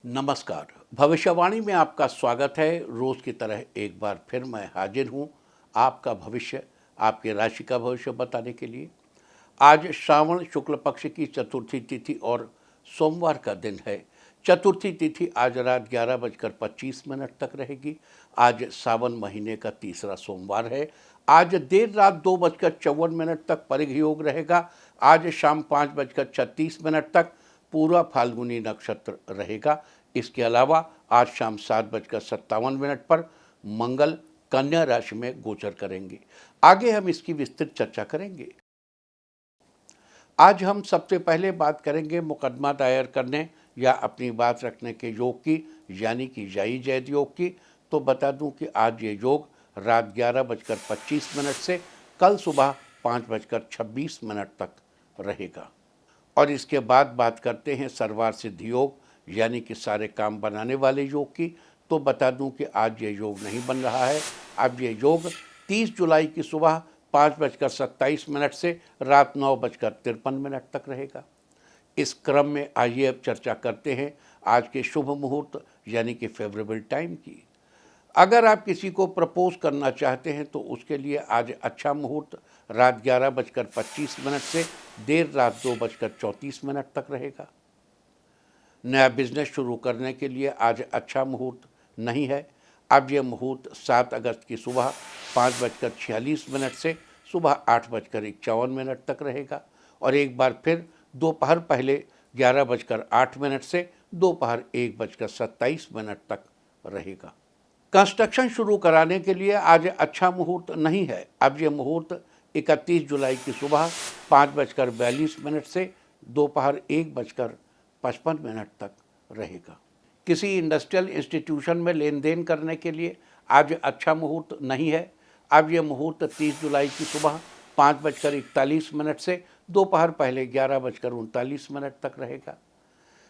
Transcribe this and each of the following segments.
नमस्कार। भविष्यवाणी में आपका स्वागत है। रोज की तरह एक बार फिर मैं हाजिर हूँ आपका भविष्य, आपके राशि का भविष्य बताने के लिए। आज श्रावण शुक्ल पक्ष की चतुर्थी तिथि और सोमवार का दिन है। चतुर्थी तिथि आज रात 11:25 तक रहेगी। आज सावन महीने का तीसरा सोमवार है। आज देर रात 2:54 तक परिघ योग रहेगा। आज शाम 5:36 तक पूरा फाल्गुनी नक्षत्र रहेगा। इसके अलावा आज शाम 7:57 पर मंगल कन्या राशि में गोचर करेंगे। आगे हम इसकी विस्तृत चर्चा करेंगे। आज हम सबसे पहले बात करेंगे मुकदमा दायर करने या अपनी बात रखने के योग की, यानी कि जाई जैद योग की। तो बता दूं कि आज ये योग रात 11:25 से कल सुबह 5:26 तक रहेगा। और इसके बाद बात करते हैं सर्वार्थ सिद्धि योग, यानी कि सारे काम बनाने वाले योग की। तो बता दूं कि आज ये योग नहीं बन रहा है। अब ये योग 30 जुलाई की सुबह 5:27 से रात 9:53 तक रहेगा। इस क्रम में आइए अब चर्चा करते हैं आज के शुभ मुहूर्त, यानी कि फेवरेबल टाइम की। अगर आप किसी को प्रपोज करना चाहते हैं तो उसके लिए आज अच्छा मुहूर्त रात 11:25 से देर रात 2:34 तक रहेगा। नया बिजनेस शुरू करने के लिए आज अच्छा मुहूर्त नहीं है। अब यह मुहूर्त 7 अगस्त की सुबह 5:46 से सुबह 8:51 तक रहेगा और एक बार फिर दोपहर पहले 11:08 से दोपहर 1:27 तक रहेगा। कंस्ट्रक्शन शुरू कराने के लिए आज अच्छा मुहूर्त नहीं है। अब यह मुहूर्त 31 जुलाई की सुबह 5:42 से दोपहर 1:55 तक रहेगा। किसी इंडस्ट्रियल इंस्टीट्यूशन में लेन देन करने के लिए आज अच्छा मुहूर्त नहीं है। अब यह मुहूर्त 30 जुलाई की सुबह 5:41 से दोपहर पहले 11:39 तक रहेगा।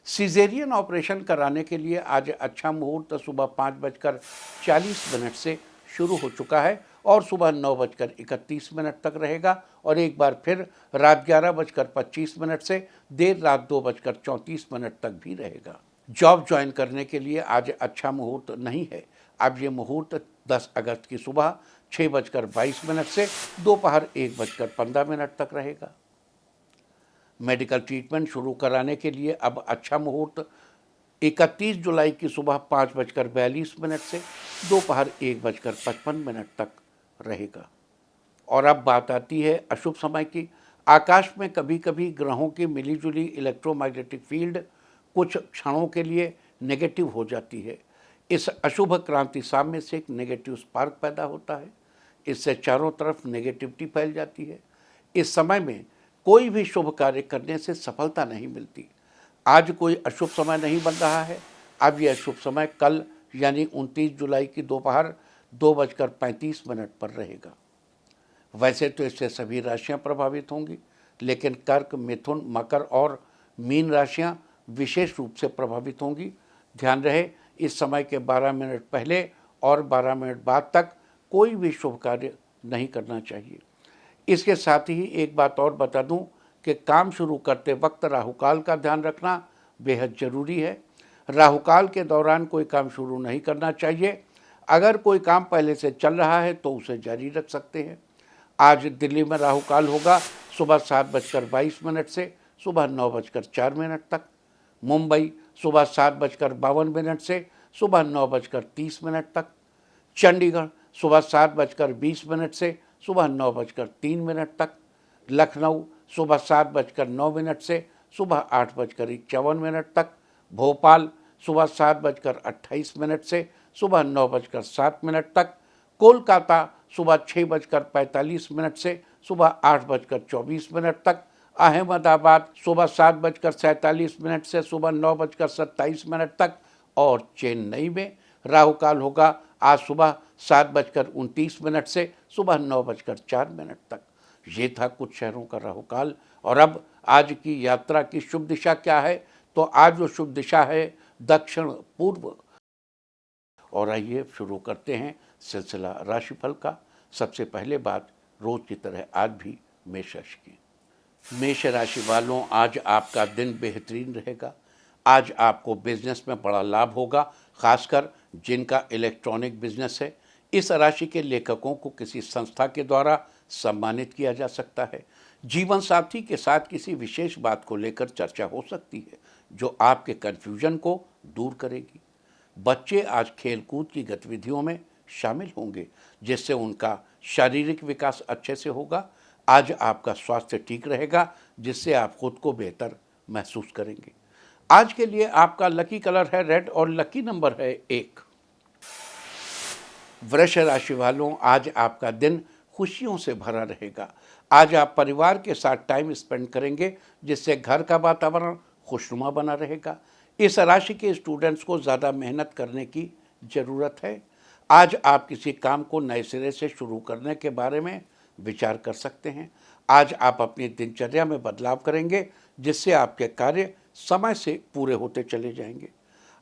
सिजेरियन ऑपरेशन कराने के लिए आज अच्छा मुहूर्त सुबह 5:40 से शुरू हो चुका है और सुबह 9:31 तक रहेगा और एक बार फिर रात 11:25 से देर रात 2:34 तक भी रहेगा। जॉब ज्वाइन करने के लिए आज अच्छा मुहूर्त नहीं है। अब ये मुहूर्त 10 अगस्त की सुबह 6:22 से दोपहर 1:15 तक रहेगा। मेडिकल ट्रीटमेंट शुरू कराने के लिए अब अच्छा मुहूर्त 31 जुलाई की सुबह 5:42 से दोपहर 1:55 तक रहेगा। और अब बात आती है अशुभ समय की। आकाश में कभी कभी ग्रहों की मिलीजुली इलेक्ट्रोमैग्नेटिक फील्ड कुछ क्षणों के लिए नेगेटिव हो जाती है। इस अशुभ क्रांति साम्य से एक नेगेटिव स्पार्क पैदा होता है। इससे चारों तरफ नेगेटिविटी फैल जाती है। इस समय में कोई भी शुभ कार्य करने से सफलता नहीं मिलती। आज कोई अशुभ समय नहीं बन रहा है। अब यह शुभ समय कल यानी 29 जुलाई की दोपहर 2:35 पर रहेगा। वैसे तो इससे सभी राशियां प्रभावित होंगी, लेकिन कर्क, मिथुन, मकर और मीन राशियां विशेष रूप से प्रभावित होंगी। ध्यान रहे, इस समय के 12 मिनट पहले और 12 मिनट बाद तक कोई भी शुभ कार्य नहीं करना चाहिए। इसके साथ ही एक बात और बता दूं कि काम शुरू करते वक्त राहुकाल का ध्यान रखना बेहद ज़रूरी है। राहुकाल के दौरान कोई काम शुरू नहीं करना चाहिए। अगर कोई काम पहले से चल रहा है तो उसे जारी रख सकते हैं। आज दिल्ली में राहुकाल होगा सुबह 7:22 से सुबह 9:04 तक। मुंबई सुबह 7:52 से सुबह 9:30 तक। चंडीगढ़ सुबह 7:20 से सुबह 9:03 तक। लखनऊ सुबह 7:09 से सुबह 8:51 तक। भोपाल सुबह 7:28 से सुबह 9:07 तक। कोलकाता सुबह 6:45 से सुबह 8:24 तक। अहमदाबाद सुबह 7:47 से सुबह 9:27 तक। और चेन्नई में राहुकाल होगा आज सुबह 7:29 से सुबह 9:04 तक। ये था कुछ शहरों का राहुकाल। और अब आज की यात्रा की शुभ दिशा क्या है? तो आज जो शुभ दिशा है दक्षिण पूर्व। और आइए शुरू करते हैं सिलसिला राशिफल का। सबसे पहले बात रोज की तरह आज भी मेष राशि की। मेष राशि वालों, आज आपका दिन बेहतरीन रहेगा। आज आपको बिजनेस में बड़ा लाभ होगा, खासकर जिनका इलेक्ट्रॉनिक बिजनेस है। इस राशि के लेखकों को किसी संस्था के द्वारा सम्मानित किया जा सकता है। जीवन साथी के साथ किसी विशेष बात को लेकर चर्चा हो सकती है जो आपके कन्फ्यूजन को दूर करेगी। बच्चे आज खेलकूद की गतिविधियों में शामिल होंगे जिससे उनका शारीरिक विकास अच्छे से होगा। आज आपका स्वास्थ्य ठीक रहेगा जिससे आप खुद को बेहतर महसूस करेंगे। आज के लिए आपका लकी कलर है रेड और लकी नंबर है 1। वृष राशि वालों, आज आपका दिन खुशियों से भरा रहेगा। आज आप परिवार के साथ टाइम स्पेंड करेंगे जिससे घर का वातावरण खुशनुमा बना रहेगा। इस राशि के स्टूडेंट्स को ज़्यादा मेहनत करने की ज़रूरत है। आज आप किसी काम को नए सिरे से शुरू करने के बारे में विचार कर सकते हैं। आज आप अपनी दिनचर्या में बदलाव करेंगे जिससे आपके कार्य समय से पूरे होते चले जाएंगे।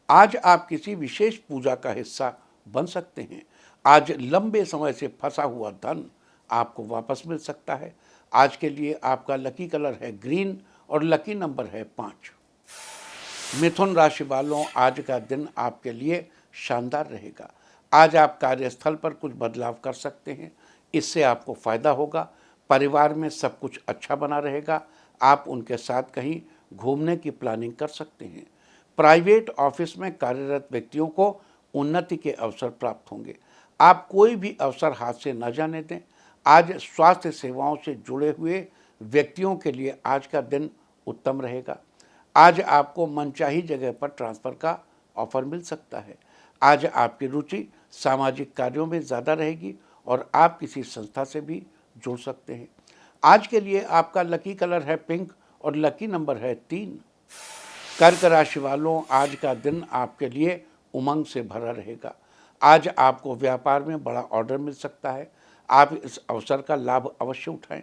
आज आप किसी विशेष पूजा का हिस्सा बन सकते हैं। आज लंबे समय से फंसा हुआ धन आपको वापस मिल सकता है। आज के लिए आपका लकी कलर है ग्रीन और लकी नंबर है 5। मिथुन राशि वालों, आज का दिन आपके लिए शानदार रहेगा। आज आप कार्यस्थल पर कुछ बदलाव कर सकते हैं, इससे आपको फ़ायदा होगा। परिवार में सब कुछ अच्छा बना रहेगा। आप उनके साथ कहीं घूमने की प्लानिंग कर सकते हैं। प्राइवेट ऑफिस में कार्यरत व्यक्तियों को उन्नति के अवसर प्राप्त होंगे। आप कोई भी अवसर हाथ से न जाने दें। आज स्वास्थ्य सेवाओं से जुड़े हुए व्यक्तियों के लिए आज का दिन उत्तम रहेगा। आज आपको मनचाही जगह पर ट्रांसफ़र का ऑफर मिल सकता है। आज आपकी रुचि सामाजिक कार्यों में ज़्यादा रहेगी और आप किसी संस्था से भी जुड़ सकते हैं। आज के लिए आपका लकी कलर है पिंक और लकी नंबर है 3। कर्क राशि वालों, आज का दिन आपके लिए उमंग से भरा रहेगा। आज आपको व्यापार में बड़ा ऑर्डर मिल सकता है। आप इस अवसर का लाभ अवश्य उठाएं।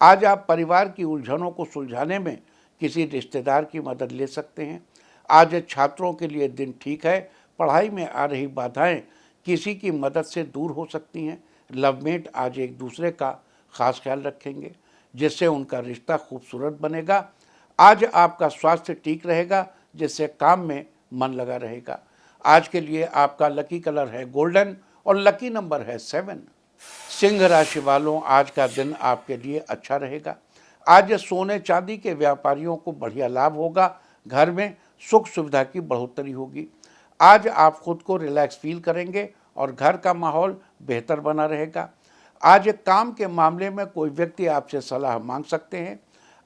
आज आप परिवार की उलझनों को सुलझाने में किसी रिश्तेदार की मदद ले सकते हैं। आज छात्रों के लिए दिन ठीक है। पढ़ाई में आ रही बाधाएं किसी की मदद से दूर हो सकती हैं। लवमेट आज एक दूसरे का खास ख्याल रखेंगे जिससे उनका रिश्ता खूबसूरत बनेगा। आज आपका स्वास्थ्य ठीक रहेगा जिससे काम में मन लगा रहेगा। आज के लिए आपका लकी कलर है गोल्डन और लकी नंबर है 7। सिंह राशि वालों, आज का दिन आपके लिए अच्छा रहेगा। आज सोने चांदी के व्यापारियों को बढ़िया लाभ होगा। घर में सुख सुविधा की बढ़ोतरी होगी। आज आप खुद को रिलैक्स फील करेंगे और घर का माहौल बेहतर बना रहेगा। आज काम के मामले में कोई व्यक्ति आपसे सलाह मांग सकते हैं।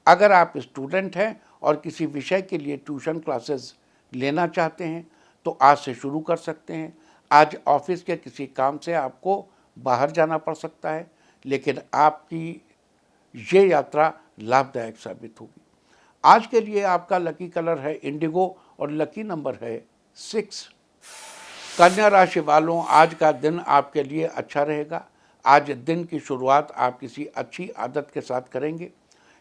अगर आप स्टूडेंट हैं और किसी विषय के लिए ट्यूशन क्लासेस लेना चाहते हैं तो आज से शुरू कर सकते हैं। आज ऑफिस के किसी काम से आपको बाहर जाना पड़ सकता है, लेकिन आपकी ये यात्रा लाभदायक साबित होगी। आज के लिए आपका लकी कलर है इंडिगो और लकी नंबर है 6। कन्या राशि वालों, आज का दिन आपके लिए अच्छा रहेगा। आज दिन की शुरुआत आप किसी अच्छी आदत के साथ करेंगे।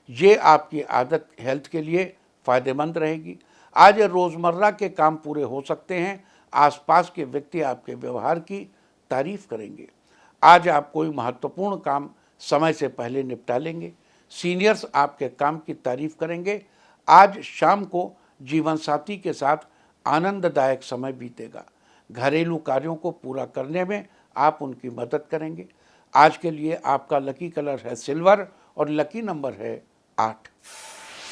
ये आपकी आदत हेल्थ के लिए फ़ायदेमंद रहेगी। आज रोज़मर्रा के काम पूरे हो सकते हैं। आसपास के व्यक्ति आपके व्यवहार की तारीफ करेंगे। आज आप कोई महत्वपूर्ण काम समय से पहले निपटा लेंगे। सीनियर्स आपके काम की तारीफ करेंगे। आज शाम को जीवन साथी के साथ आनंददायक समय बीतेगा। घरेलू कार्यों को पूरा करने में आप उनकी मदद करेंगे। आज के लिए आपका लकी कलर है सिल्वर और लकी नंबर है 8।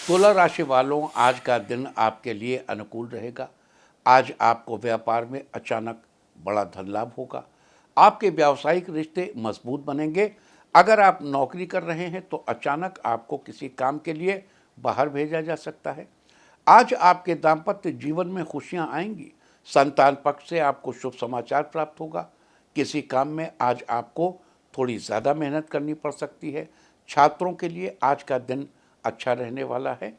तुला राशि वालों, आज का दिन आपके लिए अनुकूल रहेगा। आज आपको व्यापार में अचानक बड़ा धन लाभ होगा। आपके व्यावसायिक रिश्ते मजबूत बनेंगे। अगर आप नौकरी कर रहे हैं तो अचानक आपको किसी काम के लिए बाहर भेजा जा सकता है। आज आपके दाम्पत्य जीवन में खुशियां आएंगी। संतान पक्ष से आपको शुभ समाचार प्राप्त होगा। किसी काम में आज आपको थोड़ी ज़्यादा मेहनत करनी पड़ सकती है। छात्रों के लिए आज का दिन अच्छा रहने वाला है।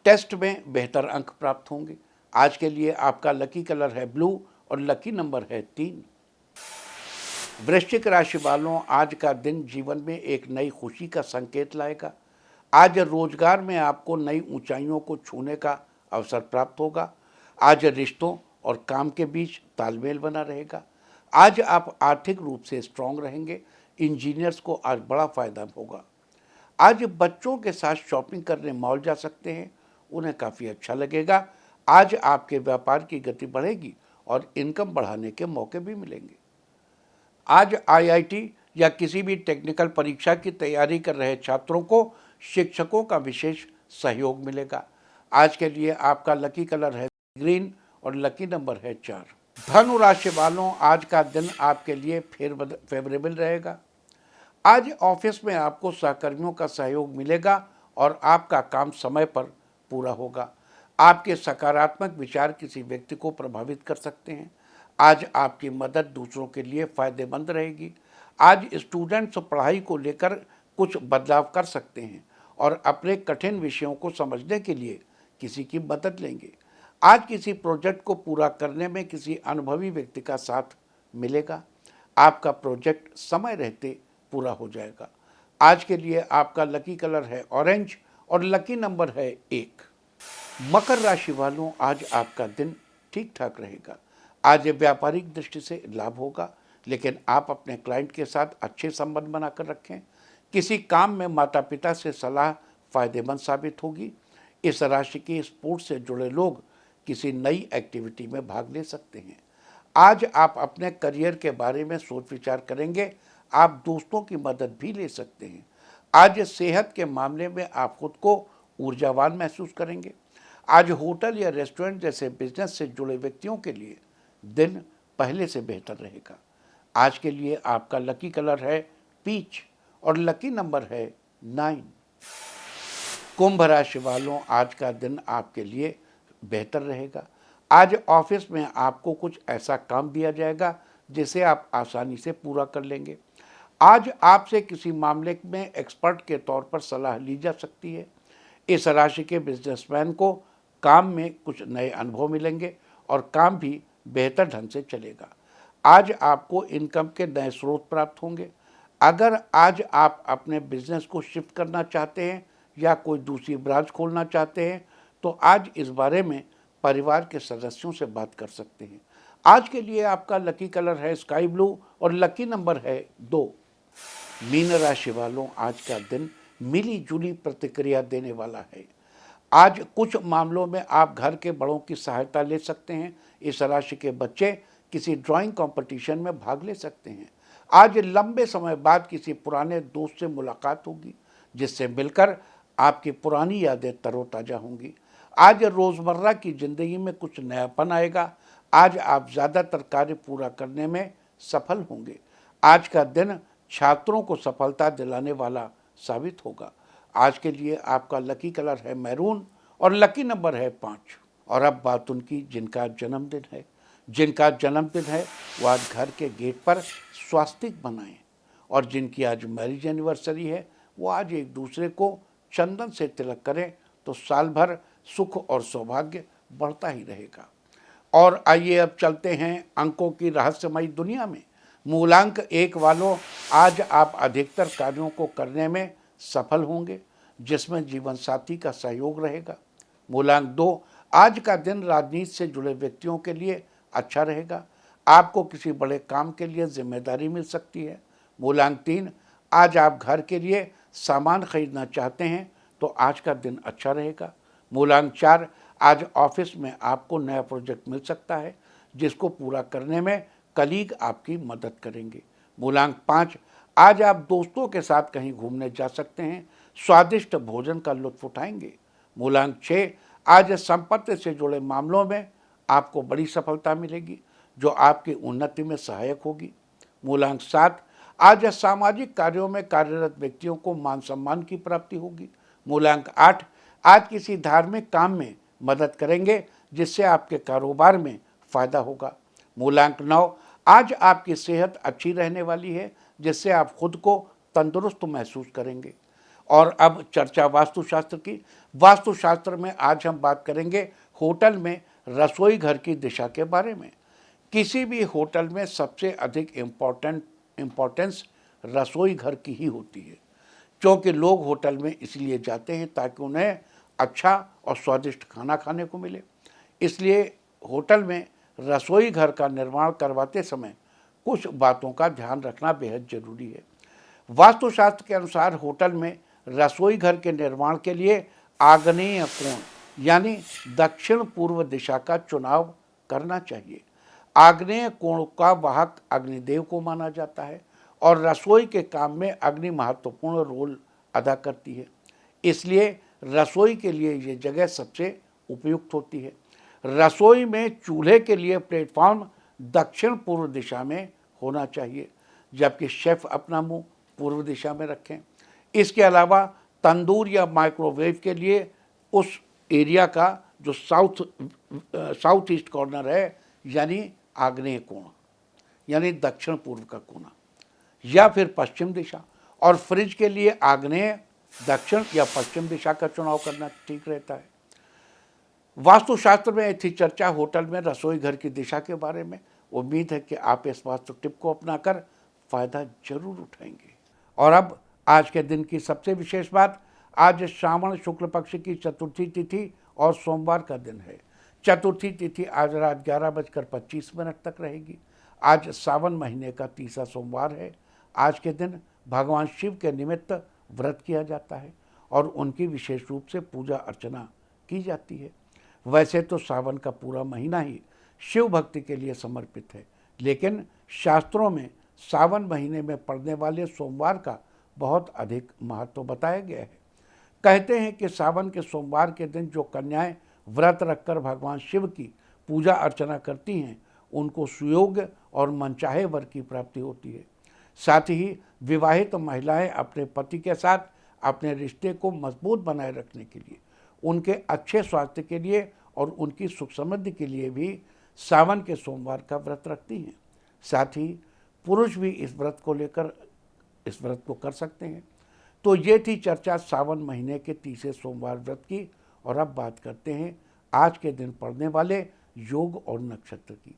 टेस्ट में बेहतर अंक प्राप्त होंगे। आज के लिए आपका लकी कलर है ब्लू और लकी नंबर है 3। वृश्चिक राशि वालों, आज का दिन जीवन में एक नई खुशी का संकेत लाएगा। आज रोजगार में आपको नई ऊंचाइयों को छूने का अवसर प्राप्त होगा। आज रिश्तों और काम के बीच तालमेल बना रहेगा। आज आप आर्थिक रूप से स्ट्रांग रहेंगे। इंजीनियर्स को आज बड़ा फायदा होगा। आज बच्चों के साथ शॉपिंग करने मॉल जा सकते हैं, उन्हें काफ़ी अच्छा लगेगा। आज आपके व्यापार की गति बढ़ेगी और इनकम बढ़ाने के मौके भी मिलेंगे। आज आईआईटी या किसी भी टेक्निकल परीक्षा की तैयारी कर रहे छात्रों को शिक्षकों का विशेष सहयोग मिलेगा। आज के लिए आपका लकी कलर है ग्रीन और लकी नंबर है 4। धनु राशि वालों, आज का दिन आपके लिए फेवरेबल रहेगा। आज ऑफिस में आपको सहकर्मियों का सहयोग मिलेगा और आपका काम समय पर पूरा होगा। आपके सकारात्मक विचार किसी व्यक्ति को प्रभावित कर सकते हैं। आज आपकी मदद दूसरों के लिए फायदेमंद रहेगी। आज स्टूडेंट्स पढ़ाई को लेकर कुछ बदलाव कर सकते हैं और अपने कठिन विषयों को समझने के लिए किसी की मदद लेंगे। आज किसी प्रोजेक्ट को पूरा करने में किसी अनुभवी व्यक्ति का साथ मिलेगा। आपका प्रोजेक्ट समय रहते पूरा हो जाएगा। आज के लिए आपका लकी कलर है ऑरेंज और लकी नंबर है 1। मकर राशि वालों, आज आपका दिन ठीक ठाक रहेगा। आज व्यापारिक दृष्टि से लाभ होगा, लेकिन आप अपने क्लाइंट के साथ अच्छे संबंध बनाकर रखें। किसी काम में माता पिता से सलाह फायदेमंद साबित होगी। इस राशि के स्पोर्ट्स से जुड़े लोग किसी नई एक्टिविटी में भाग ले सकते हैं। आज आप अपने करियर के बारे में सोच विचार करेंगे। आप दोस्तों की मदद भी ले सकते हैं। आज सेहत के मामले में आप खुद को ऊर्जावान महसूस करेंगे। आज होटल या रेस्टोरेंट जैसे बिजनेस से जुड़े व्यक्तियों के लिए दिन पहले से बेहतर रहेगा। आज के लिए आपका लकी कलर है पीच और लकी नंबर है 9। कुंभ राशि वालों, आज का दिन आपके लिए बेहतर रहेगा। आज ऑफिस में आपको कुछ ऐसा काम दिया जाएगा जिसे आप आसानी से पूरा कर लेंगे। आज आपसे किसी मामले में एक्सपर्ट के तौर पर सलाह ली जा सकती है। इस राशि के बिजनेसमैन को काम में कुछ नए अनुभव मिलेंगे और काम भी बेहतर ढंग से चलेगा। आज आपको इनकम के नए स्रोत प्राप्त होंगे। अगर आज आप अपने बिजनेस को शिफ्ट करना चाहते हैं या कोई दूसरी ब्रांच खोलना चाहते हैं तो आज इस बारे में परिवार के सदस्यों से बात कर सकते हैं। आज के लिए आपका लकी कलर है स्काई ब्लू और लकी नंबर है 2। मीन राशि वालों, आज का दिन मिली जुली प्रतिक्रिया देने वाला है। आज कुछ मामलों में आप घर के बड़ों की सहायता ले सकते हैं। इस राशि के बच्चे किसी ड्राइंग कंपटीशन में भाग ले सकते हैं। आज लंबे समय बाद किसी पुराने दोस्त से मुलाकात होगी जिससे मिलकर आपकी पुरानी यादें तरोताज़ा होंगी। आज रोज़मर्रा की ज़िंदगी में कुछ नयापन आएगा। आज आप ज़्यादातर कार्य पूरा करने में सफल होंगे। आज का दिन छात्रों को सफलता दिलाने वाला साबित होगा। आज के लिए आपका लकी कलर है मैरून और लकी नंबर है 5। और अब बात उनकी जिनका जन्मदिन है। जिनका जन्मदिन है वो आज घर के गेट पर स्वास्तिक बनाएं और जिनकी आज मैरिज एनिवर्सरी है वो आज एक दूसरे को चंदन से तिलक करें तो साल भर सुख और सौभाग्य बढ़ता ही रहेगा। और आइए अब चलते हैं अंकों की रहस्यमयी दुनिया में। मूलांक 1 वालों, आज आप अधिकतर कार्यों को करने में सफल होंगे जिसमें जीवन साथी का सहयोग रहेगा। मूलांक 2, आज का दिन राजनीति से जुड़े व्यक्तियों के लिए अच्छा रहेगा। आपको किसी बड़े काम के लिए जिम्मेदारी मिल सकती है। मूलांक 3, आज आप घर के लिए सामान खरीदना चाहते हैं तो आज का दिन अच्छा रहेगा। मूलांक 4, आज ऑफिस में आपको नया प्रोजेक्ट मिल सकता है जिसको पूरा करने में कलीग आपकी मदद करेंगे। मूलांक 5, आज आप दोस्तों के साथ कहीं घूमने जा सकते हैं, स्वादिष्ट भोजन का लुत्फ उठाएंगे। मूलांक 6, आज संपत्ति से जुड़े मामलों में आपको बड़ी सफलता मिलेगी जो आपकी उन्नति में सहायक होगी। मूलांक 7, आज सामाजिक कार्यों में कार्यरत व्यक्तियों को मान सम्मान की प्राप्ति होगी। मूलांक 8, आज किसी धार्मिक काम में मदद करेंगे जिससे आपके कारोबार में फायदा होगा। मूलांक 9, आज आपकी सेहत अच्छी रहने वाली है जिससे आप खुद को तंदुरुस्त महसूस करेंगे। और अब चर्चा वास्तुशास्त्र की। वास्तुशास्त्र में आज हम बात करेंगे होटल में रसोई घर की दिशा के बारे में। किसी भी होटल में सबसे अधिक इम्पोर्टेंस रसोई घर की ही होती है, क्योंकि लोग होटल में इसलिए जाते हैं ताकि उन्हें अच्छा और स्वादिष्ट खाना खाने को मिले। इसलिए होटल में रसोई घर का निर्माण करवाते समय कुछ बातों का ध्यान रखना बेहद जरूरी है। वास्तुशास्त्र के अनुसार होटल में रसोई घर के निर्माण के लिए आग्नेय कोण यानी दक्षिण पूर्व दिशा का चुनाव करना चाहिए। आग्नेय कोण का वाहक अग्निदेव को माना जाता है और रसोई के काम में अग्नि महत्वपूर्ण रोल अदा करती है, इसलिए रसोई के लिए ये जगह सबसे उपयुक्त होती है। रसोई में चूल्हे के लिए प्लेटफॉर्म दक्षिण पूर्व दिशा में होना चाहिए, जबकि शेफ अपना मुंह पूर्व दिशा में रखें। इसके अलावा तंदूर या माइक्रोवेव के लिए उस एरिया का जो साउथ ईस्ट कॉर्नर है, यानी आग्नेय कोण, यानी दक्षिण पूर्व का कोना, या फिर पश्चिम दिशा, और फ्रिज के लिए आग्नेय, दक्षिण या पश्चिम दिशा का चुनाव करना ठीक रहता है। वास्तुशास्त्र में थी चर्चा होटल में रसोई घर की दिशा के बारे में। उम्मीद है कि आप इस वास्तु टिप को अपनाकर फायदा जरूर उठाएंगे। और अब आज के दिन की सबसे विशेष बात, आज श्रावण शुक्ल पक्ष की चतुर्थी तिथि और सोमवार का दिन है। चतुर्थी तिथि आज रात 11:25 तक रहेगी। आज सावन महीने का तीसरा सोमवार है। आज के दिन भगवान शिव के निमित्त व्रत किया जाता है और उनकी विशेष रूप से पूजा अर्चना की जाती है। वैसे तो सावन का पूरा महीना ही शिव भक्ति के लिए समर्पित है, लेकिन शास्त्रों में सावन महीने में पड़ने वाले सोमवार का बहुत अधिक महत्व बताया गया है। कहते हैं कि सावन के सोमवार के दिन जो कन्याएं व्रत रखकर भगवान शिव की पूजा अर्चना करती हैं, उनको सुयोग्य और मनचाहे वर की प्राप्ति होती है। साथ ही विवाहित महिलाएं अपने पति के साथ अपने रिश्ते को मजबूत बनाए रखने के लिए, उनके अच्छे स्वास्थ्य के लिए और उनकी सुख समृद्धि के लिए भी सावन के सोमवार का व्रत रखती हैं। साथ ही पुरुष भी इस व्रत को कर सकते हैं। तो ये थी चर्चा सावन महीने के तीसरे सोमवार व्रत की। और अब बात करते हैं आज के दिन पड़ने वाले योग और नक्षत्र की।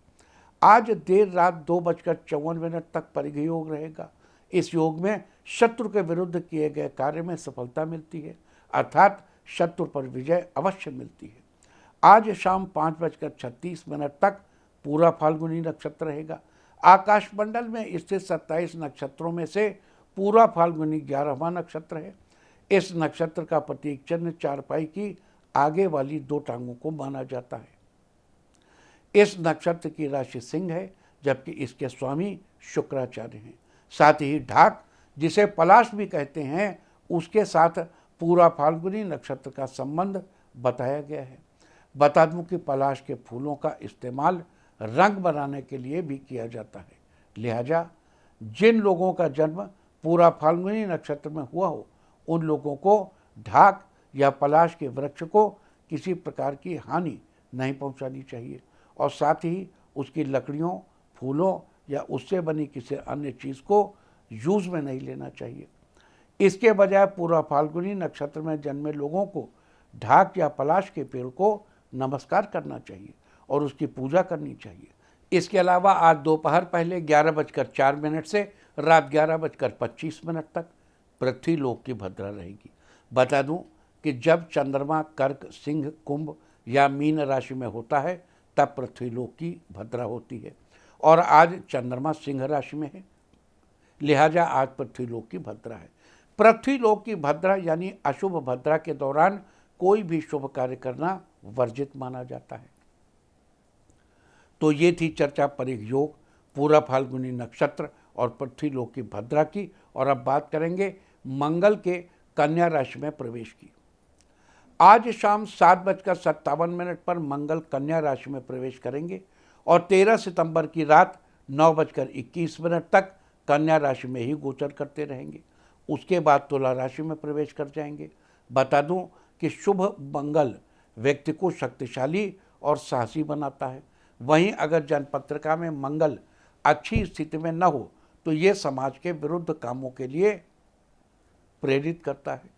आज देर रात 2:54 तक परिघ योग रहेगा। इस योग में शत्रु के विरुद्ध किए गए कार्य में सफलता मिलती है, अर्थात शत्रु पर विजय अवश्य मिलती है। आज शाम 5:36 तक पूरा फाल्गुनी नक्षत्र रहेगा। आकाशमंडल में स्थित 27 नक्षत्रों में से पूरा फाल्गुनी 11वां नक्षत्र है। इस नक्षत्र का प्रतीक चिन्ह चारपाई की आगे वाली 2 टांगों को माना जाता है। इस नक्षत्र की राशि सिंह है, जबकि इसके स्वामी शुक्राचार्य हैं। साथ ही ढाक, जिसे पलाश भी कहते हैं, उसके साथ पूरा फाल्गुनी नक्षत्र का संबंध बताया गया है। बता दूं कि पलाश के फूलों का इस्तेमाल रंग बनाने के लिए भी किया जाता है। लिहाजा जिन लोगों का जन्म पूरा फाल्गुनी नक्षत्र में हुआ हो, उन लोगों को ढाक या पलाश के वृक्ष को किसी प्रकार की हानि नहीं पहुंचानी चाहिए और साथ ही उसकी लकड़ियों, फूलों या उससे बनी किसी अन्य चीज़ को यूज में नहीं लेना चाहिए। इसके बजाय पूरा फाल्गुनी नक्षत्र में जन्मे लोगों को ढाक या पलाश के पेड़ को नमस्कार करना चाहिए और उसकी पूजा करनी चाहिए। इसके अलावा आज दोपहर पहले 11:04 से रात 11:25 तक पृथ्वी लोक की भद्रा रहेगी। बता दूं कि जब चंद्रमा कर्क, सिंह, कुंभ या मीन राशि में होता है, तब पृथ्वी लोक की भद्रा होती है और आज चंद्रमा सिंह राशि में है। लिहाजा आज पृथ्वी लोक की भद्रा है। पृथ्वी लोक की भद्रा यानी अशुभ भद्रा के दौरान कोई भी शुभ कार्य करना वर्जित माना जाता है। तो ये थी चर्चा परिघ योग, पूरा फाल्गुनी नक्षत्र और पृथ्वी लोक की भद्रा की। और अब बात करेंगे मंगल के कन्या राशि में प्रवेश की। आज शाम 7:57 पर मंगल कन्या राशि में प्रवेश करेंगे और 13 सितंबर की रात 9:21 तक कन्या राशि में ही गोचर करते रहेंगे। उसके बाद तुला राशि में प्रवेश कर जाएंगे। बता दूं कि शुभ मंगल व्यक्ति को शक्तिशाली और साहसी बनाता है। वहीं अगर जन्मपत्रिका में मंगल अच्छी स्थिति में न हो तो ये समाज के विरुद्ध कामों के लिए प्रेरित करता है।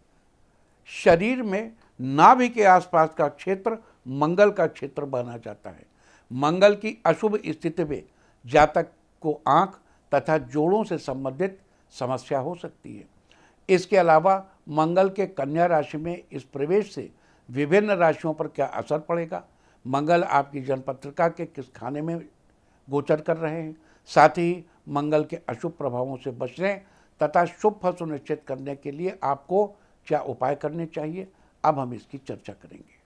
शरीर में नाभि के आसपास का क्षेत्र मंगल का क्षेत्र माना जाता है। मंगल की अशुभ स्थिति में जातक को आंख तथा जोड़ों से संबंधित समस्या हो सकती है। इसके अलावा मंगल के कन्या राशि में इस प्रवेश से विभिन्न राशियों पर क्या असर पड़ेगा, मंगल आपकी जन्मपत्रिका के किस खाने में गोचर कर रहे हैं, साथ ही मंगल के अशुभ प्रभावों से बचने तथा शुभ फल सुनिश्चित करने के लिए आपको क्या उपाय करने चाहिए, अब हम इसकी चर्चा करेंगे।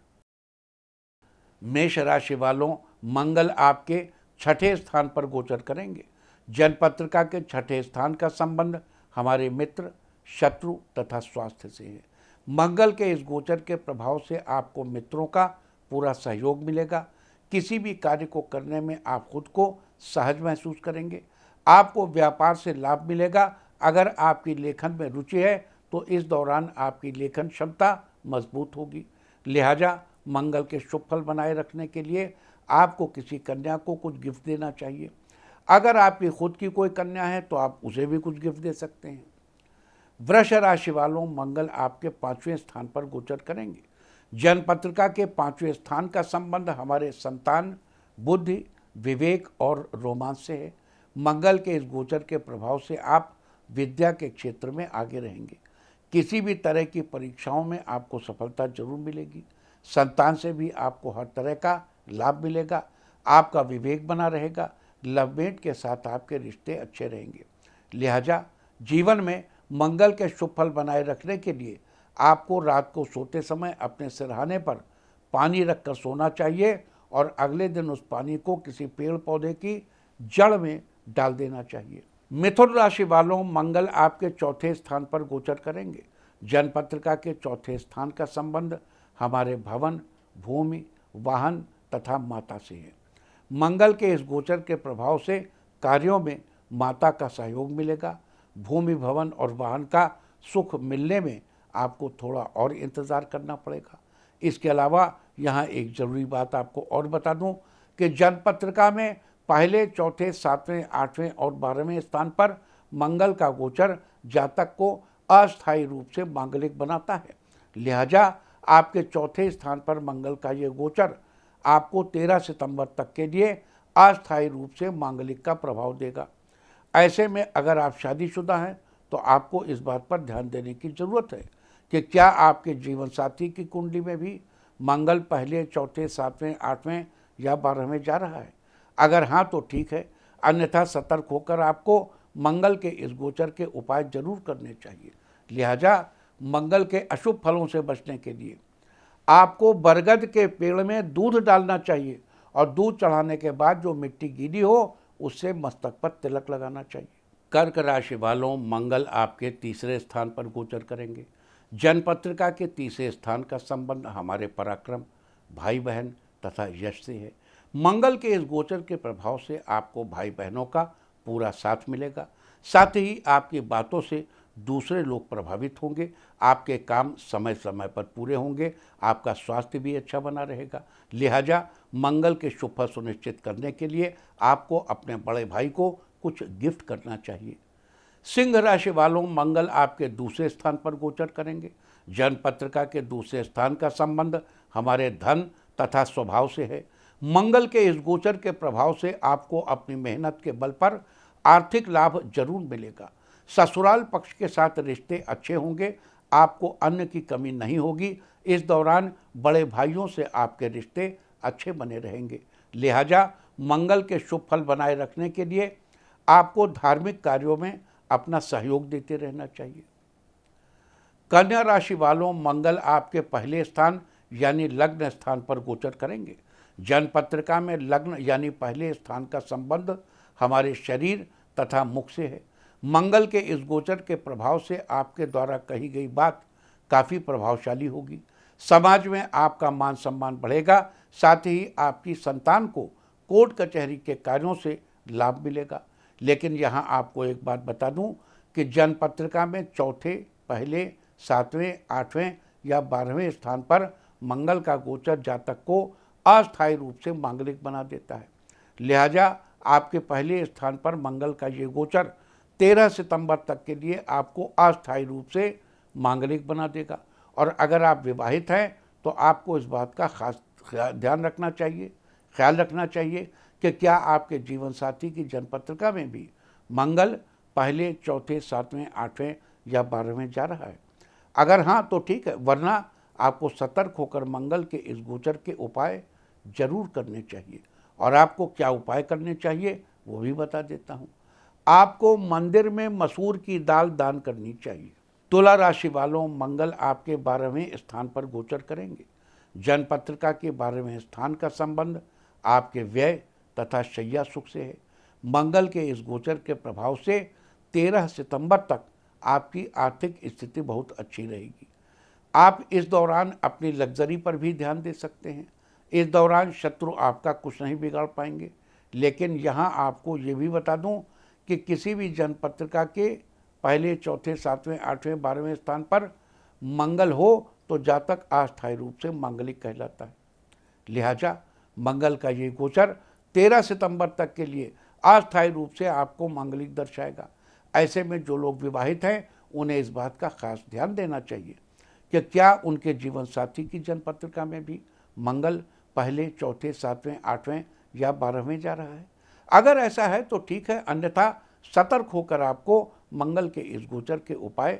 मेष राशि वालों, मंगल आपके छठे स्थान पर गोचर करेंगे। जन्मपत्रिका के छठे स्थान का संबंध हमारे मित्र, शत्रु तथा स्वास्थ्य से है। मंगल के इस गोचर के प्रभाव से आपको मित्रों का पूरा सहयोग मिलेगा। किसी भी कार्य को करने में आप खुद को सहज महसूस करेंगे। आपको व्यापार से लाभ मिलेगा। अगर आपकी लेखन में रुचि है तो इस दौरान आपकी लेखन क्षमता मजबूत होगी। लिहाजा मंगल के शुभ फल बनाए रखने के लिए आपको किसी कन्या को कुछ गिफ्ट देना चाहिए। अगर आपकी खुद की कोई कन्या है तो आप उसे भी कुछ गिफ्ट दे सकते हैं। वृष राशि वालों, मंगल आपके 5वें स्थान पर गोचर करेंगे। जन्मपत्रिका के 5वें स्थान का संबंध हमारे संतान, बुद्धि, विवेक और रोमांस से है। मंगल के इस गोचर के प्रभाव से आप विद्या के क्षेत्र में आगे रहेंगे। किसी भी तरह की परीक्षाओं में आपको सफलता जरूर मिलेगी। संतान से भी आपको हर तरह का लाभ मिलेगा। आपका विवेक बना रहेगा। लवमेट के साथ आपके रिश्ते अच्छे रहेंगे। लिहाजा जीवन में मंगल के शुभ फल बनाए रखने के लिए आपको रात को सोते समय अपने सिरहाने पर पानी रखकर सोना चाहिए और अगले दिन उस पानी को किसी पेड़ पौधे की जड़ में डाल देना चाहिए। मिथुन राशि वालों, मंगल आपके चौथे स्थान पर गोचर करेंगे। जन्मपत्रिका के चौथे स्थान का संबंध हमारे भवन, भूमि, वाहन तथा माता से है। मंगल के इस गोचर के प्रभाव से कार्यों में माता का सहयोग मिलेगा। भूमि, भवन और वाहन का सुख मिलने में आपको थोड़ा और इंतज़ार करना पड़ेगा। इसके अलावा यहाँ एक ज़रूरी बात आपको और बता दूं कि जन्मपत्रिका में पहले, चौथे, 7वें, 8वें और 12वें स्थान पर मंगल का गोचर जातक को अस्थायी रूप से मांगलिक बनाता है। लिहाजा आपके चौथे स्थान पर मंगल का ये गोचर आपको 13 सितंबर तक के लिए अस्थायी रूप से मांगलिक का प्रभाव देगा। ऐसे में अगर आप शादीशुदा हैं तो आपको इस बात पर ध्यान देने की ज़रूरत है कि क्या आपके जीवन साथी की कुंडली में भी मंगल पहले, चौथे, 7वें, 8वें या 12वें जा रहा है। अगर हाँ तो ठीक है, अन्यथा सतर्क होकर आपको मंगल के इस गोचर के उपाय जरूर करने चाहिए। लिहाजा मंगल के अशुभ फलों से बचने के लिए आपको बरगद के पेड़ में दूध डालना चाहिए और दूध चढ़ाने के बाद जो मिट्टी गीली हो उससे मस्तक पर तिलक लगाना चाहिए। कर्क राशि वालों, मंगल आपके तीसरे स्थान पर गोचर करेंगे। जन्मपत्रिका के तीसरे स्थान का संबंध हमारे पराक्रम, भाई बहन तथा यश से है। मंगल के इस गोचर के प्रभाव से आपको भाई बहनों का पूरा साथ मिलेगा। साथ ही आपकी बातों से दूसरे लोग प्रभावित होंगे। आपके काम समय समय पर पूरे होंगे। आपका स्वास्थ्य भी अच्छा बना रहेगा। लिहाजा मंगल के शुभ फल सुनिश्चित करने के लिए आपको अपने बड़े भाई को कुछ गिफ्ट करना चाहिए। सिंह राशि वालों, मंगल आपके दूसरे स्थान पर गोचर करेंगे। जन्मपत्रिका के दूसरे स्थान का संबंध हमारे धन तथा स्वभाव से है। मंगल के इस गोचर के प्रभाव से आपको अपनी मेहनत के बल पर आर्थिक लाभ जरूर मिलेगा। ससुराल पक्ष के साथ रिश्ते अच्छे होंगे। आपको अन्न की कमी नहीं होगी। इस दौरान बड़े भाइयों से आपके रिश्ते अच्छे बने रहेंगे। लिहाजा मंगल के शुभ फल बनाए रखने के लिए आपको धार्मिक कार्यों में अपना सहयोग देते रहना चाहिए। कन्या राशि वालों, मंगल आपके पहले स्थान यानी लग्न स्थान पर गोचर करेंगे। जन्मपत्रिका में लग्न यानी पहले स्थान का संबंध हमारे शरीर तथा मुख से है। मंगल के इस गोचर के प्रभाव से आपके द्वारा कही गई बात काफ़ी प्रभावशाली होगी। समाज में आपका मान सम्मान बढ़ेगा। साथ ही आपकी संतान को कोर्ट कचहरी के कार्यों से लाभ मिलेगा। लेकिन यहाँ आपको एक बात बता दूं कि जन्मपत्रिका में चौथे, पहले, 7वें, 8वें या 12वें स्थान पर मंगल का गोचर जातक को अस्थायी रूप से मांगलिक बना देता है। लिहाजा आपके पहले स्थान पर मंगल का ये गोचर 13 सितंबर तक के लिए आपको अस्थायी रूप से मांगलिक बना देगा। और अगर आप विवाहित हैं तो आपको इस बात का खास ध्यान रखना चाहिए, ख्याल रखना चाहिए कि क्या आपके जीवन साथी की जन्मपत्रिका में भी मंगल पहले, चौथे, 7वें, 8वें या 12वें जा रहा है। अगर हाँ तो ठीक है, वरना आपको सतर्क होकर मंगल के इस गोचर के उपाय जरूर करने चाहिए। और आपको क्या उपाय करने चाहिए वो भी बता देता हूँ। आपको मंदिर में मसूर की दाल दान करनी चाहिए। तुला राशि वालों, मंगल आपके 12वें स्थान पर गोचर करेंगे। जन्मपत्रिका के 12वें स्थान का संबंध आपके व्यय तथा शैया सुख से है। मंगल के इस गोचर के प्रभाव से 13 सितंबर तक आपकी आर्थिक स्थिति बहुत अच्छी रहेगी। आप इस दौरान अपनी लग्जरी पर भी ध्यान दे सकते हैं। इस दौरान शत्रु आपका कुछ नहीं बिगाड़ पाएंगे। लेकिन यहाँ आपको ये भी बता दूं कि किसी भी जन्मपत्रिका के पहले, चौथे, 7वें, 8वें, 12वें स्थान पर मंगल हो तो जातक अस्थायी रूप से मांगलिक कहलाता है। लिहाजा मंगल का ये गोचर 13 सितंबर तक के लिए अस्थायी रूप से आपको मांगलिक दर्शाएगा। ऐसे में जो लोग विवाहित हैं उन्हें इस बात का खास ध्यान देना चाहिए कि क्या उनके जीवन साथी की जन्मपत्रिका में भी मंगल पहले, चौथे, 7वें, 8वें या 12वें जा रहा है। अगर ऐसा है तो ठीक है, अन्यथा सतर्क होकर आपको मंगल के इस गोचर के उपाय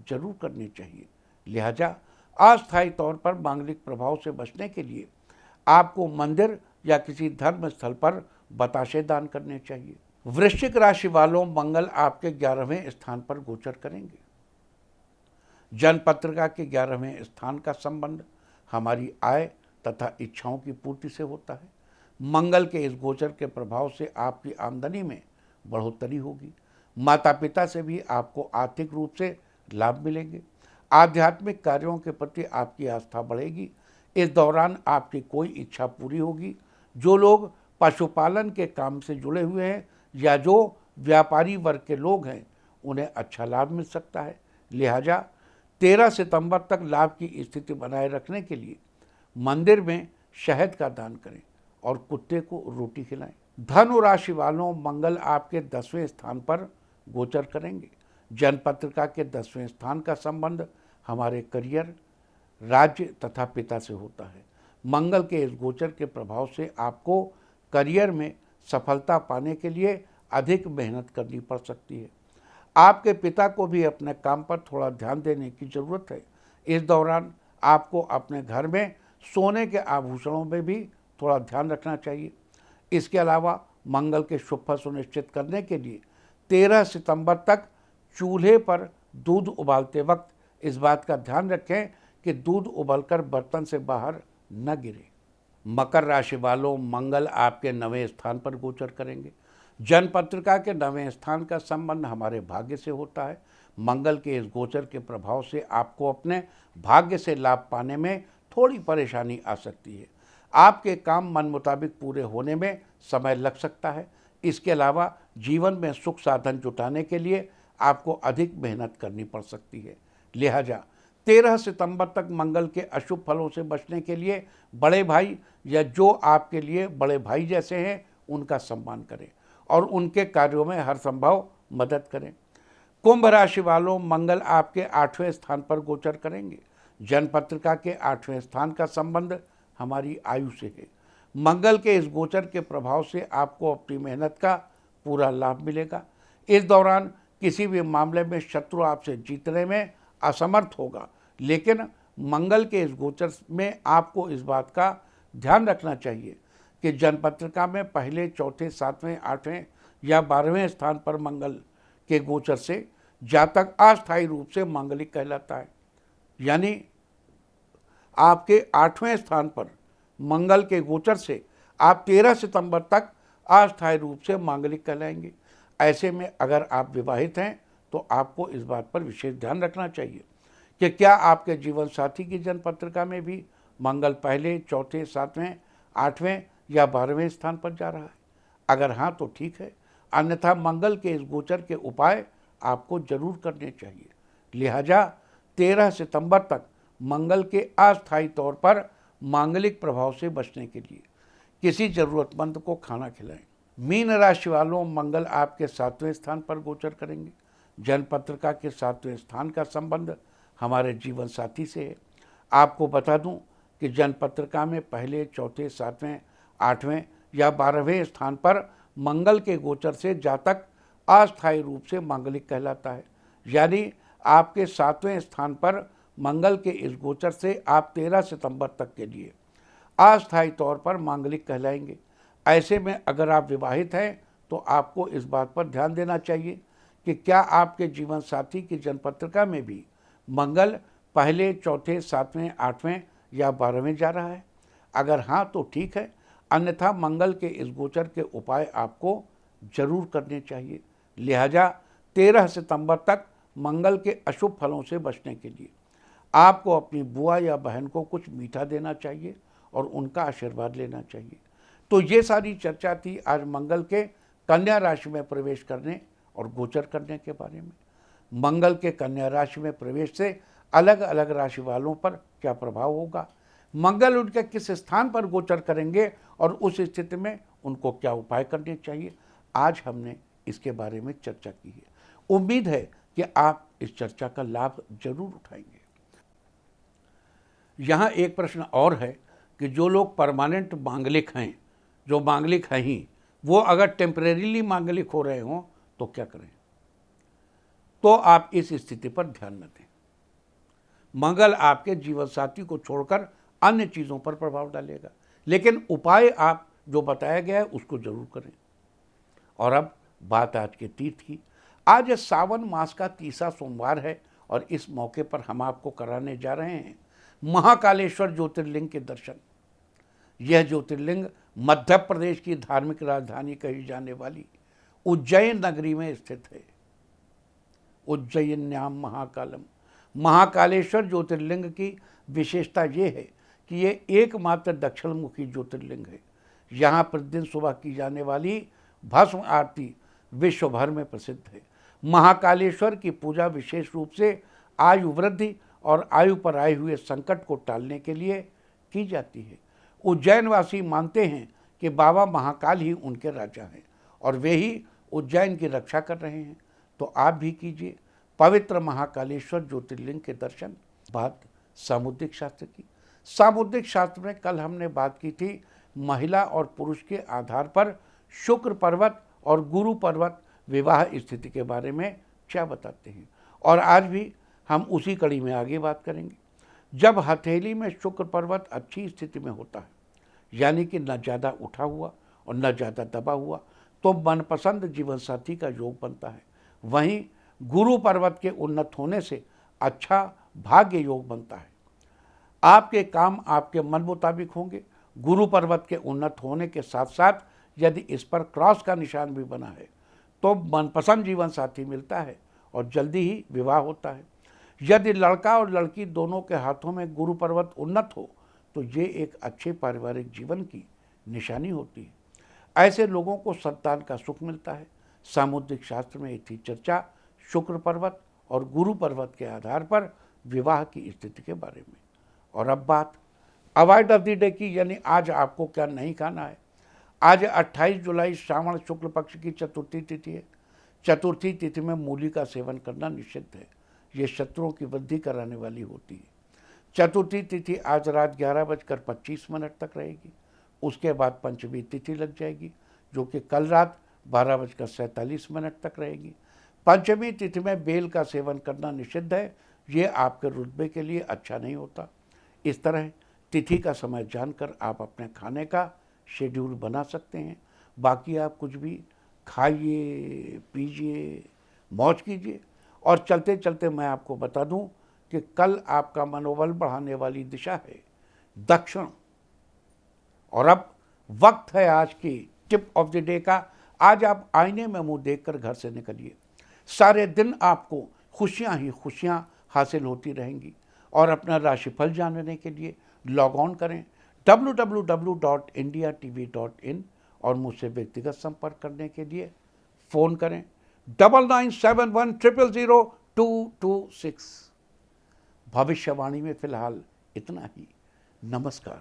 जरूर करने चाहिए। लिहाजा अस्थायी तौर पर मांगलिक प्रभाव से बचने के लिए आपको मंदिर या किसी धर्म स्थल पर बताशे दान करने चाहिए। वृश्चिक राशि वालों, मंगल आपके 11वें स्थान पर गोचर करेंगे। जन्मपत्रिका के 11वें स्थान का संबंध हमारी आय तथा इच्छाओं की पूर्ति से होता है। मंगल के इस गोचर के प्रभाव से आपकी आमदनी में बढ़ोतरी होगी। माता पिता से भी आपको आर्थिक रूप से लाभ मिलेंगे। आध्यात्मिक कार्यों के प्रति आपकी आस्था बढ़ेगी। इस दौरान आपकी कोई इच्छा पूरी होगी। जो लोग पशुपालन के काम से जुड़े हुए हैं या जो व्यापारी वर्ग के लोग हैं उन्हें अच्छा लाभ मिल सकता है। लिहाजा 13 सितंबर तक लाभ की स्थिति बनाए रखने के लिए मंदिर में शहद का दान करें और कुत्ते को रोटी खिलाएं। धनु राशि वालों, मंगल आपके 10वें स्थान पर गोचर करेंगे। जन्मपत्रिका के 10वें स्थान का संबंध हमारे करियर, राज्य तथा पिता से होता है। मंगल के इस गोचर के प्रभाव से आपको करियर में सफलता पाने के लिए अधिक मेहनत करनी पड़ सकती है। आपके पिता को भी अपने काम पर थोड़ा ध्यान देने की ज़रूरत है। इस दौरान आपको अपने घर में सोने के आभूषणों में भी थोड़ा ध्यान रखना चाहिए। इसके अलावा मंगल के शुभ फल सुनिश्चित करने के लिए 13 सितंबर तक चूल्हे पर दूध उबालते वक्त इस बात का ध्यान रखें कि दूध उबलकर बर्तन से बाहर न गिरे। मकर राशि वालों, मंगल आपके 9वें स्थान पर गोचर करेंगे। जन्मपत्रिका के 9वें स्थान का संबंध हमारे भाग्य से होता है। मंगल के इस गोचर के प्रभाव से आपको अपने भाग्य से लाभ पाने में थोड़ी परेशानी आ सकती है। आपके काम मन मुताबिक पूरे होने में समय लग सकता है। इसके अलावा जीवन में सुख साधन जुटाने के लिए आपको अधिक मेहनत करनी पड़ सकती है। लिहाजा 13 सितंबर तक मंगल के अशुभ फलों से बचने के लिए बड़े भाई या जो आपके लिए बड़े भाई जैसे हैं उनका सम्मान करें और उनके कार्यों में हर संभव मदद करें। कुंभ राशि वालों, मंगल आपके 8वें स्थान पर गोचर करेंगे। जन्मपत्रिका के 8वें स्थान का संबंध हमारी आयु से है। मंगल के इस गोचर के प्रभाव से आपको अपनी मेहनत का पूरा लाभ मिलेगा। इस दौरान किसी भी मामले में शत्रु आपसे जीतने में असमर्थ होगा, लेकिन मंगल के इस गोचर में आपको इस बात का ध्यान रखना चाहिए कि जन्मपत्रिका में पहले, चौथे, 7वें, 8वें या 12वें स्थान पर मंगल के गोचर से जातक अस्थायी रूप से मांगलिक कहलाता है। यानी आपके 8वें स्थान पर मंगल के गोचर से आप 13 सितंबर तक अस्थायी रूप से मांगलिक कहलाएंगे। ऐसे में अगर आप विवाहित हैं तो आपको इस बात पर विशेष ध्यान रखना चाहिए कि क्या आपके जीवन साथी की जन्मपत्रिका में भी मंगल पहले, चौथे, 7वें, 8वें या 12वें स्थान पर जा रहा है। अगर हाँ तो ठीक है, अन्यथा मंगल के इस गोचर के उपाय आपको जरूर करने चाहिए। लिहाजा 13 सितंबर तक मंगल के अस्थायी तौर पर मांगलिक प्रभाव से बचने के लिए किसी जरूरतमंद को खाना खिलाएं। मीन राशि वालों, मंगल आपके 7वें स्थान पर गोचर करेंगे। जन्मपत्रिका के 7वें स्थान का संबंध हमारे जीवन साथी से है। आपको बता दूं कि जन्मपत्रिका में पहले, चौथे, 7वें, 8वें या 12वें स्थान पर मंगल के गोचर से जातक अस्थायी रूप से मांगलिक कहलाता है। यानी आपके 7वें स्थान पर मंगल के इस गोचर से आप 13 सितंबर तक के लिए अस्थायी तौर पर मांगलिक कहलाएंगे। ऐसे में अगर आप विवाहित हैं तो आपको इस बात पर ध्यान देना चाहिए कि क्या आपके जीवन साथी की जन्मपत्रिका में भी मंगल पहले, चौथे, 7वें, 8वें या 12वें जा रहा है? अगर हाँ तो ठीक है, अन्यथा मंगल के इस गोचर के उपाय आपको जरूर करने चाहिए। लिहाजा 13 सितंबर तक मंगल के अशुभ फलों से बचने के लिए आपको अपनी बुआ या बहन को कुछ मीठा देना चाहिए और उनका आशीर्वाद लेना चाहिए। तो ये सारी चर्चा थी आज मंगल के कन्या राशि में प्रवेश करने और गोचर करने के बारे में। मंगल के कन्या राशि में प्रवेश से अलग अलग राशि वालों पर क्या प्रभाव होगा, मंगल उनके किस स्थान पर गोचर करेंगे और उस स्थिति में उनको क्या उपाय करने चाहिए, आज हमने इसके बारे में चर्चा की है। उम्मीद है कि आप इस चर्चा का लाभ जरूर उठाएंगे। यहाँ एक प्रश्न और है कि जो लोग परमानेंट मांगलिक हैं, जो मांगलिक हैं ही, वो अगर टेम्परेरीली मांगलिक हो रहे हों तो क्या करें? तो आप इस स्थिति पर ध्यान न दें। मंगल आपके जीवन साथी को छोड़कर अन्य चीज़ों पर प्रभाव डालेगा, लेकिन उपाय आप जो बताया गया है उसको जरूर करें। और अब बात आज के तीर्थ की। आज सावन मास का 30वां सोमवार है और इस मौके पर हम आपको कराने जा रहे हैं महाकालेश्वर ज्योतिर्लिंग के दर्शन। यह ज्योतिर्लिंग मध्य प्रदेश की धार्मिक राजधानी कही जाने वाली उज्जैन नगरी में स्थित है। उज्जयिन्याम महाकालम। महाकालेश्वर ज्योतिर्लिंग की विशेषता ये है कि ये एकमात्र दक्षिणमुखी ज्योतिर्लिंग है। यहाँ प्रतिदिन सुबह की जाने वाली भस्म आरती विश्व भर में प्रसिद्ध है। महाकालेश्वर की पूजा विशेष रूप से आयु वृद्धि और आयु पर आए हुए संकट को टालने के लिए की जाती है। उज्जैनवासी मानते हैं कि बाबा महाकाल ही उनके राजा हैं और वे ही उज्जैन की रक्षा कर रहे हैं। तो आप भी कीजिए पवित्र महाकालेश्वर ज्योतिर्लिंग के दर्शन। बात सामुद्रिक शास्त्र की। सामुद्रिक शास्त्र में कल हमने बात की थी महिला और पुरुष के आधार पर शुक्र पर्वत और गुरु पर्वत विवाह स्थिति के बारे में क्या बताते हैं, और आज भी हम उसी कड़ी में आगे बात करेंगे। जब हथेली में शुक्र पर्वत अच्छी स्थिति में होता है, यानी कि न ज़्यादा उठा हुआ और न ज़्यादा दबा हुआ, तो मनपसंद जीवन साथी का योग बनता है। वहीं गुरु पर्वत के उन्नत होने से अच्छा भाग्य योग बनता है। आपके काम आपके मन मुताबिक होंगे। गुरु पर्वत के उन्नत होने के साथ साथ यदि इस पर क्रॉस का निशान भी बना है तो मनपसंद जीवन साथी मिलता है और जल्दी ही विवाह होता है। यदि लड़का और लड़की दोनों के हाथों में गुरु पर्वत उन्नत हो तो ये एक अच्छे पारिवारिक जीवन की निशानी होती है। ऐसे लोगों को संतान का सुख मिलता है। सामुद्रिक शास्त्र में थी चर्चा शुक्र पर्वत और गुरु पर्वत के आधार पर विवाह की स्थिति के बारे में। और अब बात अवॉइड ऑफ द डे की, यानी आज आपको क्या नहीं खाना है। आज 28 जुलाई श्रावण शुक्ल पक्ष की चतुर्थी तिथि है। चतुर्थी तिथि में मूली का सेवन करना निषिद्ध है। ये शत्रुओं की वृद्धि कराने वाली होती है। चतुर्थी तिथि आज रात 11:25 तक रहेगी। उसके बाद पंचमी तिथि लग जाएगी जो कि कल रात 12:47 तक रहेगी। पंचमी तिथि में बेल का सेवन करना निषिद्ध है। ये आपके रुतबे के लिए अच्छा नहीं होता। इस तरह तिथि का समय जानकर आप अपने खाने का शेड्यूल बना सकते हैं। बाकी आप कुछ भी खाइए, पीजिए, मौज कीजिए। और चलते चलते मैं आपको बता दूं कि कल आपका मनोबल बढ़ाने वाली दिशा है दक्षिण। और अब वक्त है आज की टिप ऑफ द डे का। आज आप आईने में मुंह देखकर घर से निकलिए। सारे दिन आपको खुशियां ही खुशियां हासिल होती रहेंगी। और अपना राशिफल जानने के लिए लॉग ऑन करें www.indiatv.in और मुझसे व्यक्तिगत संपर्क करने के लिए फ़ोन करें 9971000226। भविष्यवाणी में फिलहाल इतना ही। नमस्कार।